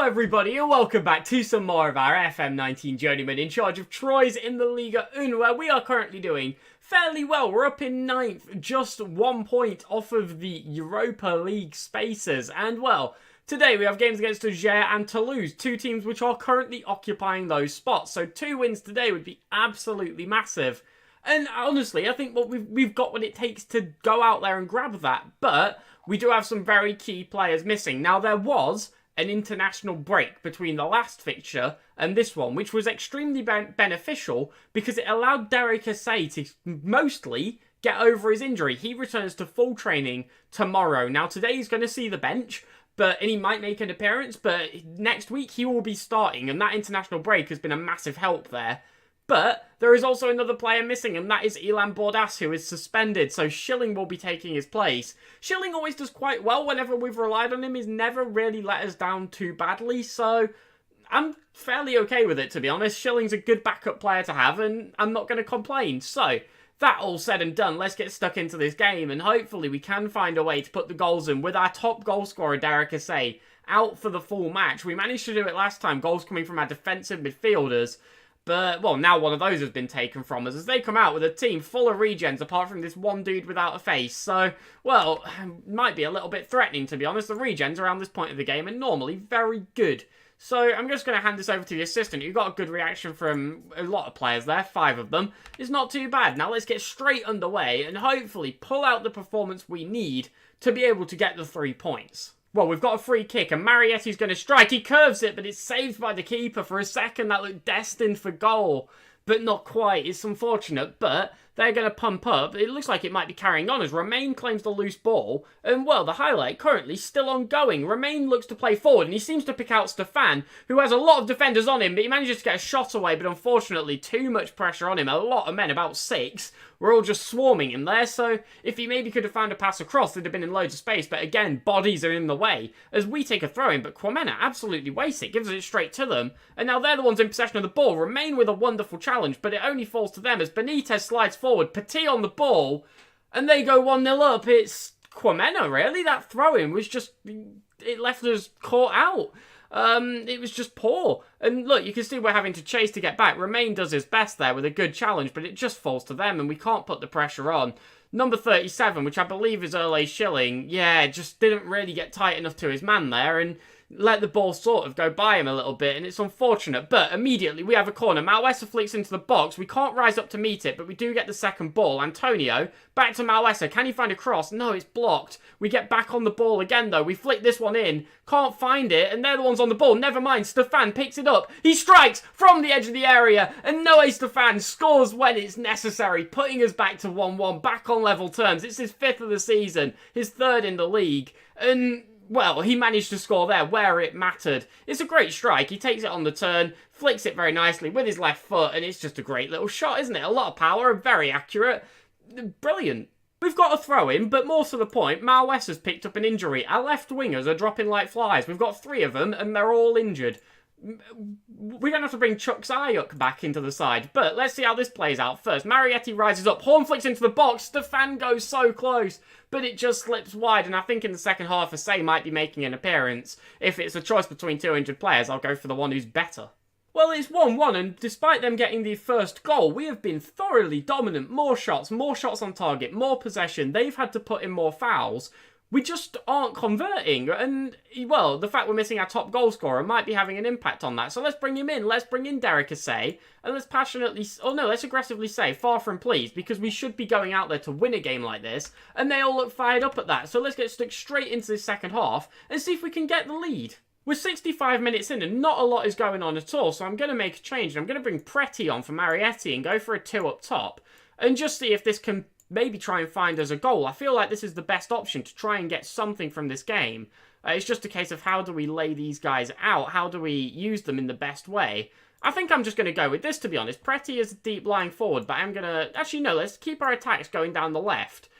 everybody and welcome back to some more of our FM19 Journeyman in charge of Troyes in the Liga 1, where we are currently doing fairly well. We're up in 9th, just 1 point off of the Europa League spaces. And well, today we have games against Angers and Toulouse, two teams which are currently occupying those spots. So 2 wins today would be absolutely massive. And honestly, I think we've got what it takes to go out there and grab that. But we do have some very key players missing. Now, there was an international break between the last fixture and this one, which was extremely beneficial because it allowed Derek Assay to mostly get over his injury. He returns to full training tomorrow. Now, today he's going to see the bench, and he might make an appearance, but next week he will be starting, and that international break has been a massive help there. But there is also another player missing, and that is Ilan Bordas, who is suspended, so Schilling will be taking his place. Schilling always does quite well whenever we've relied on him. He's never really let us down too badly, so I'm fairly okay with it, to be honest. Schilling's a good backup player to have, and I'm not going to complain. So, that all said and done, let's get stuck into this game, and hopefully we can find a way to put the goals in with our top goal scorer, Derek Assay, out for the full match. We managed to do it last time, goals coming from our defensive midfielders. But, well, now one of those has been taken from us as they come out with a team full of regens apart from this one dude without a face. So, well, might be a little bit threatening, to be honest. The regens around this point of the game are normally very good. So, I'm just going to hand this over to the assistant, who got a good reaction from a lot of players there, 5 of them. It's not too bad. Now, let's get straight underway and hopefully pull out the performance we need to be able to get the 3 points. Well, we've got a free kick, and Marietti's going to strike. He curves it, but it's saved by the keeper. For a second, that looked destined for goal, but not quite. It's unfortunate, but they're going to pump up. It looks like it might be carrying on as Romain claims the loose ball. And, well, the highlight currently still ongoing. Romain looks to play forward, and he seems to pick out Stefan, who has a lot of defenders on him, but he manages to get a shot away, but unfortunately, too much pressure on him. A lot of men, about 6, were all just swarming him there, so if he maybe could have found a pass across, they'd have been in loads of space, but again, bodies are in the way, as we take a throw-in, but Kwamena absolutely wastes it, gives it straight to them, and now they're the ones in possession of the ball. Remain with a wonderful challenge, but it only falls to them as Benitez slides forward, Petit on the ball, and they go 1-0 up. It's Kwamena, really? That throw-in was just, it left us caught out. It was just poor. And look, you can see we're having to chase to get back. Romain does his best there with a good challenge, but it just falls to them and we can't put the pressure on. Number 37, which I believe is Ole Schilling, yeah, just didn't really get tight enough to his man there and let the ball sort of go by him a little bit, and it's unfortunate. But immediately we have a corner. Malwessa flicks into the box. We can't rise up to meet it, but we do get the second ball. Antonio, back to Malwessa. Can he find a cross? No, it's blocked. We get back on the ball again, though. We flick this one in. Can't find it, and they're the ones on the ball. Never mind. Stefan picks it up. He strikes from the edge of the area, and Noé Stefan scores when it's necessary, putting us back to 1-1, back on level terms. It's his 5th of the season, his 3rd in the league, and well, he managed to score there where it mattered. It's a great strike. He takes it on the turn, flicks it very nicely with his left foot, and it's just a great little shot, isn't it? A lot of power, very accurate. Brilliant. We've got a throw-in, but more to the point, Malwessa's picked up an injury. Our left wingers are dropping like flies. We've got 3 of them, and they're all injured. We're going to have to bring Chuck Zayuk back into the side, but let's see how this plays out first. Marietti rises up, Horn flicks into the box, Stefan goes so close, but it just slips wide, and I think in the second half, Assay might be making an appearance. If it's a choice between 200 players, I'll go for the one who's better. Well, it's 1-1, and despite them getting the first goal, we have been thoroughly dominant. More shots on target, more possession. They've had to put in more fouls. We just aren't converting, and, well, the fact we're missing our top goal scorer might be having an impact on that. So let's bring him in. Let's bring in Derek Assay, and let's aggressively say, far from pleased, because we should be going out there to win a game like this, and they all look fired up at that. So let's get stuck straight into this second half, and see if we can get the lead. We're 65 minutes in, and not a lot is going on at all, so I'm going to make a change, and I'm going to bring Preti on for Marietti, and go for a 2 up top, and just see if this can maybe try and find us a goal. I feel like this is the best option to try and get something from this game. It's just a case of how do we lay these guys out? How do we use them in the best way? I think I'm just going to go with this, to be honest. Preti is deep lying forward, but I'm going to... Actually, no, let's keep our attacks going down the left.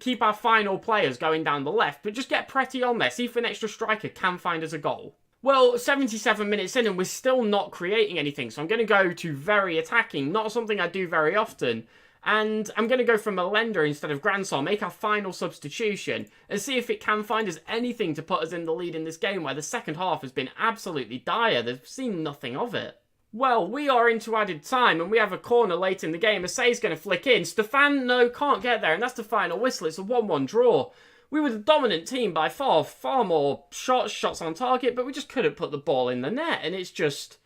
Keep our final players going down the left, but just get Preti on there. See if an extra striker can find us a goal. Well, 77 minutes in and we're still not creating anything, so I'm going to go to very attacking. Not something I do very often. And I'm going to go for Melender instead of Gransol, make our final substitution, and see if it can find us anything to put us in the lead in this game where the second half has been absolutely dire. They've seen nothing of it. Well, we are into added time, and we have a corner late in the game. Assay's going to flick in. Stefan, no, can't get there, and that's the final whistle. It's a 1-1 draw. We were the dominant team by far more shots on target, but we just couldn't put the ball in the net, and it's just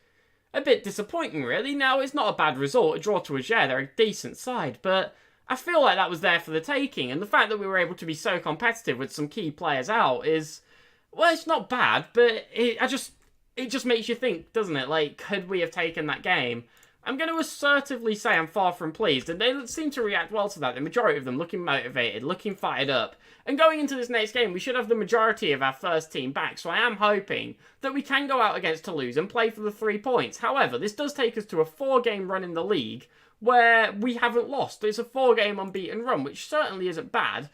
a bit disappointing, really. Now, it's not a bad result. A draw to Ager, they're a decent side, but I feel like that was there for the taking, and the fact that we were able to be so competitive with some key players out is, well, it's not bad, but it just makes you think, doesn't it? Like, could we have taken that game? I'm going to assertively say I'm far from pleased, and they seem to react well to that. The majority of them looking motivated, looking fired up. And going into this next game, we should have the majority of our first team back, so I am hoping that we can go out against Toulouse and play for the 3 points. However, this does take us to a 4-game run in the league where we haven't lost. It's a 4-game unbeaten run, which certainly isn't bad.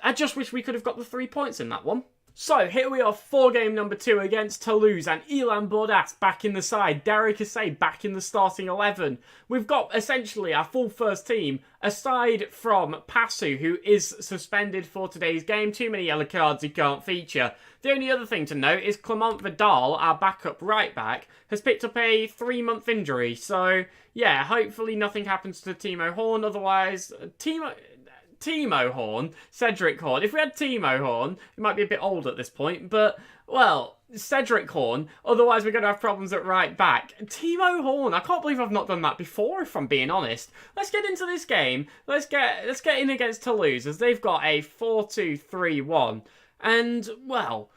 I just wish we could have got the 3 points in that one. So, here we are, 4-game number 2 against Toulouse, and Ilan Bordas back in the side, Derek Assay back in the starting 11. We've got, essentially, our full first team, aside from Passu, who is suspended for today's game. Too many yellow cards, he can't feature. The only other thing to note is Clement Vidal, our backup right-back, has picked up a 3-month injury. So, yeah, hopefully nothing happens to Timo Horn, otherwise, Timo Horn, Cedric Horn. If we had Timo Horn, it might be a bit old at this point, but, well, Cedric Horn, otherwise we're going to have problems at right back. Timo Horn, I can't believe I've not done that before, if I'm being honest. Let's get into this game. Let's get in against Toulouse, as they've got a 4-2-3-1. And, well,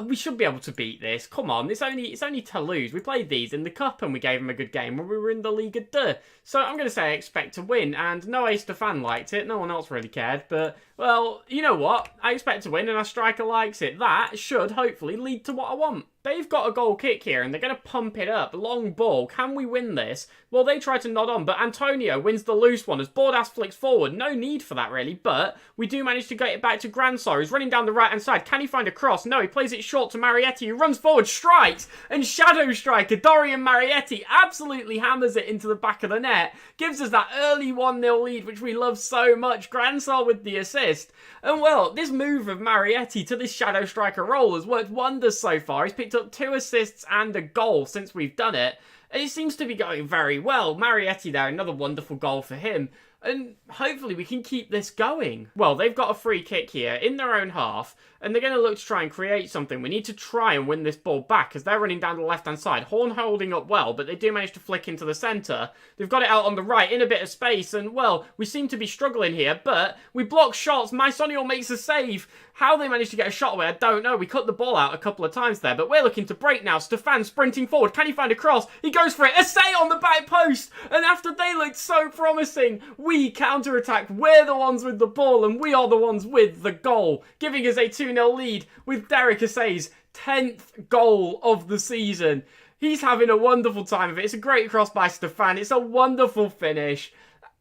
we should be able to beat this. Come on, it's only Toulouse. We played these in the Cup and we gave them a good game when we were in the Liga 2. So I'm going to say I expect to win. And Noé Stefan liked it. No one else really cared. But, well, you know what? I expect to win and our striker likes it. That should hopefully lead to what I want. They've got a goal kick here and they're going to pump it up. Long ball. Can we win this? Well, they try to nod on, but Antonio wins the loose one as Bordas flicks forward. No need for that, really, but we do manage to get it back to Gransol. He's running down the right-hand side. Can he find a cross? No, he plays it short to Marietti, who runs forward, strikes, and shadow striker Dorian Marietti absolutely hammers it into the back of the net. Gives us that early 1-0 lead, which we love so much. Gransol with the assist. And, well, this move of Marietti to this shadow striker role has worked wonders so far. He's picked up 2 assists and a goal since we've done it. And it seems to be going very well. Marietti there, another wonderful goal for him. And hopefully we can keep this going. Well, they've got a free kick here in their own half, and they're going to look to try and create something. We need to try and win this ball back as they're running down the left-hand side. Horn holding up well, but they do manage to flick into the centre. They've got it out on the right in a bit of space, and, well, we seem to be struggling here, but we block shots. Mysonial makes a save. How they managed to get a shot away, I don't know. We cut the ball out a couple of times there, but we're looking to break now. Stefan sprinting forward. Can he find a cross? He goes for it. Assay on the back post. And after they looked so promising, we counter-attack. We're the ones with the ball, and we are the ones with the goal, giving us a 2-0 lead with Derek Assay's 10th goal of the season. He's having a wonderful time of it. It's a great cross by Stefan. It's a wonderful finish.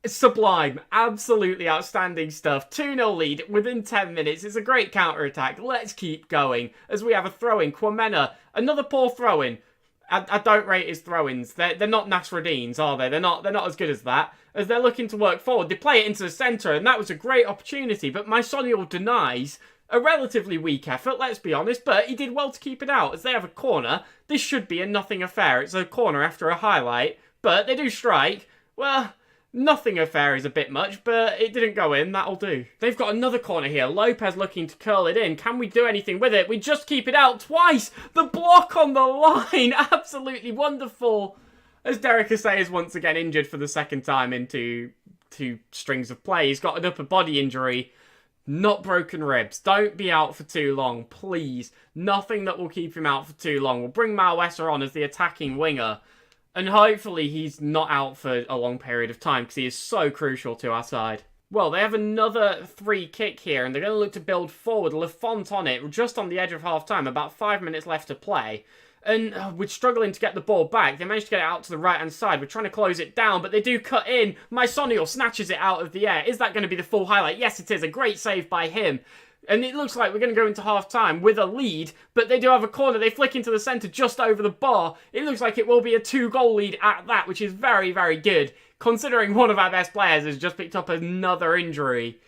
Sublime. Absolutely outstanding stuff. 2-0 lead within 10 minutes. It's a great counter-attack. Let's keep going as we have a throw-in. Kwamena, another poor throw-in. I don't rate his throw-ins. They're not Nasruddin's, are they? They're not as good as that. As they're looking to work forward, they play it into the centre, and that was a great opportunity. But Mysonial denies a relatively weak effort, let's be honest, but he did well to keep it out. As they have a corner, this should be a nothing affair. It's a corner after a highlight, but they do strike. Well, nothing affair is a bit much, but it didn't go in. That'll do. They've got another corner here. Lopez looking to curl it in. Can we do anything with it? We just keep it out twice. The block on the line. Absolutely wonderful. As Derek Assay is once again injured for the second time into 2 strings of play. He's got an upper body injury. Not broken ribs. Don't be out for too long, please. Nothing that will keep him out for too long. We'll bring Malwesser on as the attacking winger. And hopefully he's not out for a long period of time because he is so crucial to our side. Well, they have another free kick here and they're going to look to build forward. Lafont on it, just on the edge of half-time, about 5 minutes left to play. And we're struggling to get the ball back. They managed to get it out to the right-hand side. We're trying to close it down, but they do cut in. Mysonial snatches it out of the air. Is that going to be the full highlight? Yes, it is. A great save by him. And it looks like we're going to go into half-time with a lead, but they do have a corner. They flick into the centre just over the bar. It looks like it will be a 2-goal lead at that, which is very, very good. considering one of our best players has just picked up another injury.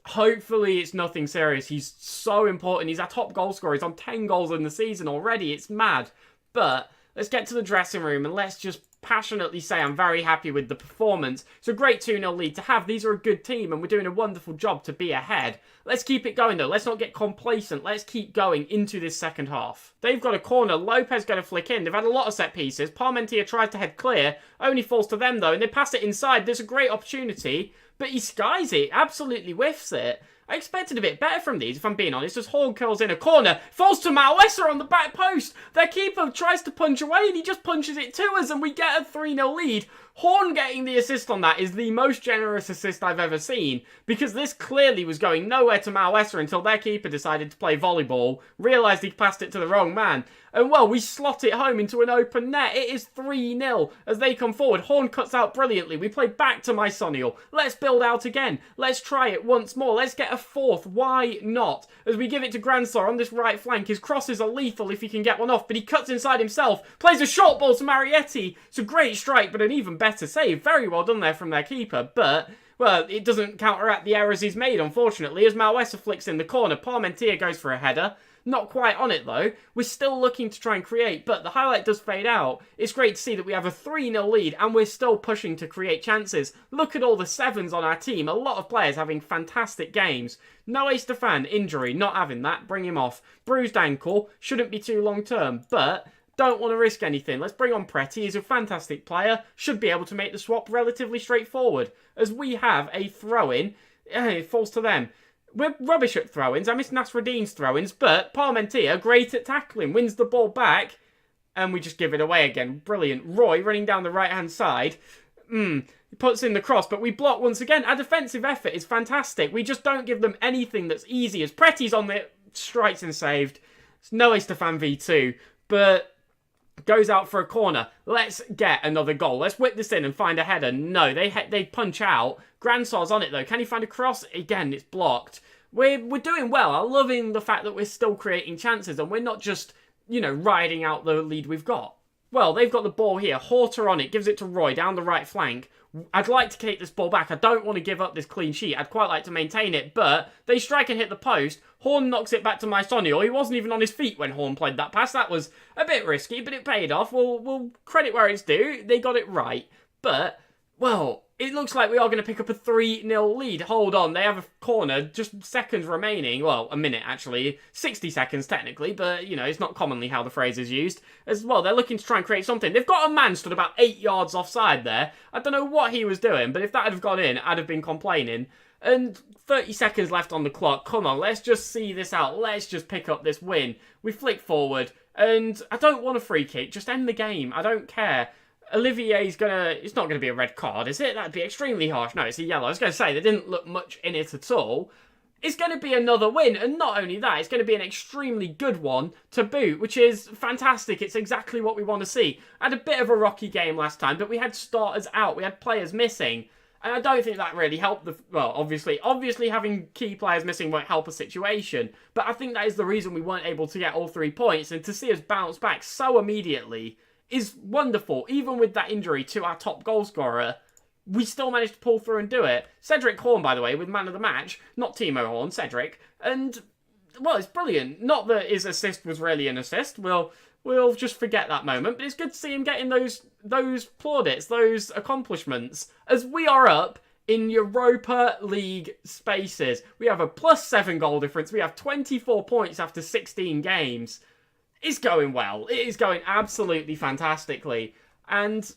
Hopefully it's nothing serious. He's so important. He's our top goal scorer. He's on 10 goals in the season already. It's mad. But let's get to the dressing room and let's just passionately say I'm very happy with the performance. It's a great 2-0 lead to have. These are a good team and we're doing a wonderful job to be ahead. Let's keep it going though. Let's not get complacent. Let's keep going into this second half. They've got a corner. Lopez going to flick in. They've had a lot of set pieces. Parmentier tries to head clear. Only falls to them though, and they pass it inside. There's a great opportunity, but he skies it. Absolutely whiffs it. I expected a bit better from these, if I'm being honest, as Horn curls in a corner, falls to Malwesser on the back post. Their keeper tries to punch away and he just punches it to us and we get a 3-0 lead. Horn getting the assist on that is the most generous assist I've ever seen, because this clearly was going nowhere to Malwesser until their keeper decided to play volleyball, realised he passed it to the wrong man, and well, we slot it home into an open net. It is 3-0 as they come forward. Horn cuts out brilliantly. We play back to Mysonial. Let's build out again. Let's try it once more. Let's get a fourth. Why not? As we give it to Grandstar on this right flank. His crosses are lethal if he can get one off, but he cuts inside himself. Plays a short ball to Marietti. It's a great strike, but an even better save. Very well done there from their keeper, but well, it doesn't counteract the errors he's made, unfortunately, as Malwesser flicks in the corner. Parmentier goes for a header. Not quite on it, though. We're still looking to try and create, but the highlight does fade out. It's great to see that we have a 3-0 lead, and we're still pushing to create chances. Look at all the sevens on our team. A lot of players having fantastic games. Noé Stefan, injury. Not having that. Bring him off. Bruised ankle. Shouldn't be too long-term, but don't want to risk anything. Let's bring on Preti. He's a fantastic player. Should be able to make the swap relatively straightforward, as we have a throw-in. It falls to them. We're rubbish at throw-ins. I miss Nasruddin's throw-ins, but Parmentier, great at tackling, wins the ball back, and we just give it away again. Brilliant. Roy running down the right-hand side. He puts in the cross, but we block once again. Our defensive effort is fantastic. We just don't give them anything that's easy, as Preti's on the strikes and saved. It's Noé Stefan v2, but goes out for a corner. Let's get another goal. Let's whip this in and find a header. No, they punch out. Grandstar's on it though. Can he find a cross? Again, it's blocked. We're doing well. I'm loving the fact that we're still creating chances and we're not just, riding out the lead we've got. Well, they've got the ball here. Horter on it. Gives it to Roy down the right flank. I'd like to take this ball back. I don't want to give up this clean sheet. I'd quite like to maintain it, but they strike and hit the post. Horn knocks it back to Mysonial. He wasn't even on his feet when Horn played that pass. That was a bit risky, but it paid off. We'll credit where it's due. They got it right. But, well, it looks like we are going to pick up a 3-0 lead. Hold on, they have a corner, just seconds remaining. Well, a minute, actually. 60 seconds, technically, but, it's not commonly how the phrase is used. As well, they're looking to try and create something. They've got a man stood about 8 yards offside there. I don't know what he was doing, but if that had have gone in, I'd have been complaining. And 30 seconds left on the clock. Come on, let's just see this out. Let's just pick up this win. We flick forward, and I don't want a free kick. Just end the game. I don't care. Olivier's it's not gonna be a red card, is it? That'd be extremely harsh. No, it's a yellow. I was gonna say, there didn't look much in it at all. It's gonna be another win, and not only that, it's gonna be an extremely good one to boot, which is fantastic. It's exactly what we want to see. I had a bit of a rocky game last time, but we had starters out, we had players missing, and I don't think that really helped obviously having key players missing won't help a situation, but I think that is the reason we weren't able to get all 3 points, and to see us bounce back so immediately is wonderful. Even with that injury to our top goal scorer, we still managed to pull through and do it. Cedric Horn, by the way, with man of the match. Not Timo Horn, Cedric. And, well, it's brilliant. Not that his assist was really an assist. We'll just forget that moment. But it's good to see him getting those plaudits, those accomplishments, as we are up in Europa League spaces. We have a +7 goal difference. We have 24 points after 16 games. It's going well. It is going absolutely fantastically. And,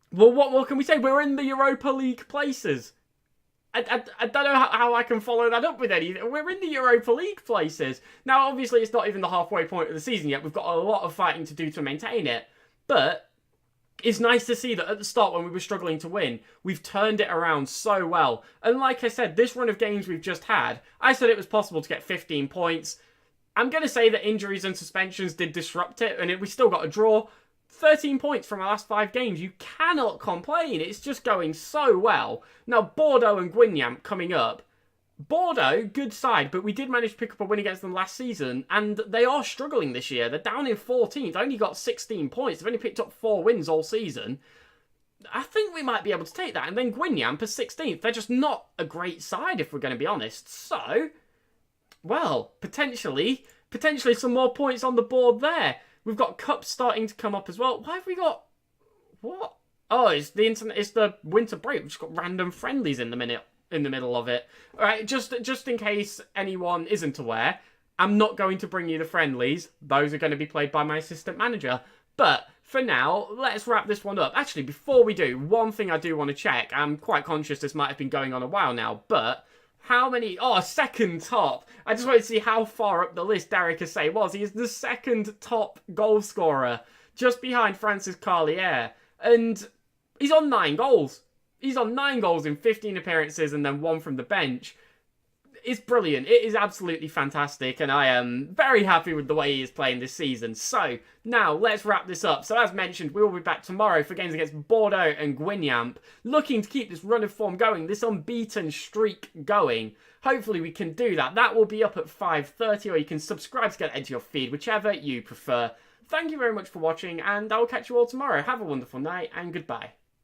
well, what more can we say? We're in the Europa League places. I don't know how I can follow that up with anything. We're in the Europa League places. Now, obviously, it's not even the halfway point of the season yet. We've got a lot of fighting to do to maintain it. But it's nice to see that at the start, when we were struggling to win, we've turned it around so well. And like I said, this run of games we've just had, I said it was possible to get 15 points. I'm going to say that injuries and suspensions did disrupt it, and we still got a draw. 13 points from our last 5 games. You cannot complain. It's just going so well. Now, Bordeaux and Guignam coming up. Bordeaux, good side, but we did manage to pick up a win against them last season, and they are struggling this year. They're down in 14th, only got 16 points. They've only picked up 4 wins all season. I think we might be able to take that. And then Gwyniamp is 16th. They're just not a great side, if we're going to be honest. So, well, potentially some more points on the board there. We've got cups starting to come up as well. Why have we got... What? Oh, it's the winter break. We've just got random friendlies in the middle of it. All right, just in case anyone isn't aware, I'm not going to bring you the friendlies. Those are going to be played by my assistant manager. But for now, let's wrap this one up. Actually, before we do, one thing I do want to check. I'm quite conscious this might have been going on a while now, but how many... Oh, second top. I just wanted to see how far up the list Derek Assay was. He is the second top goal scorer, just behind Francis Carlier. And he's on 9 goals. He's on 9 goals in 15 appearances and then 1 from the bench. It's brilliant. It is absolutely fantastic, and I am very happy with the way he is playing this season. So, now, let's wrap this up. So, as mentioned, we will be back tomorrow for games against Bordeaux and Gwyniamp, looking to keep this run of form going, this unbeaten streak going. Hopefully, we can do that. That will be up at 5:30, or you can subscribe to get it into your feed, whichever you prefer. Thank you very much for watching, and I will catch you all tomorrow. Have a wonderful night, and goodbye.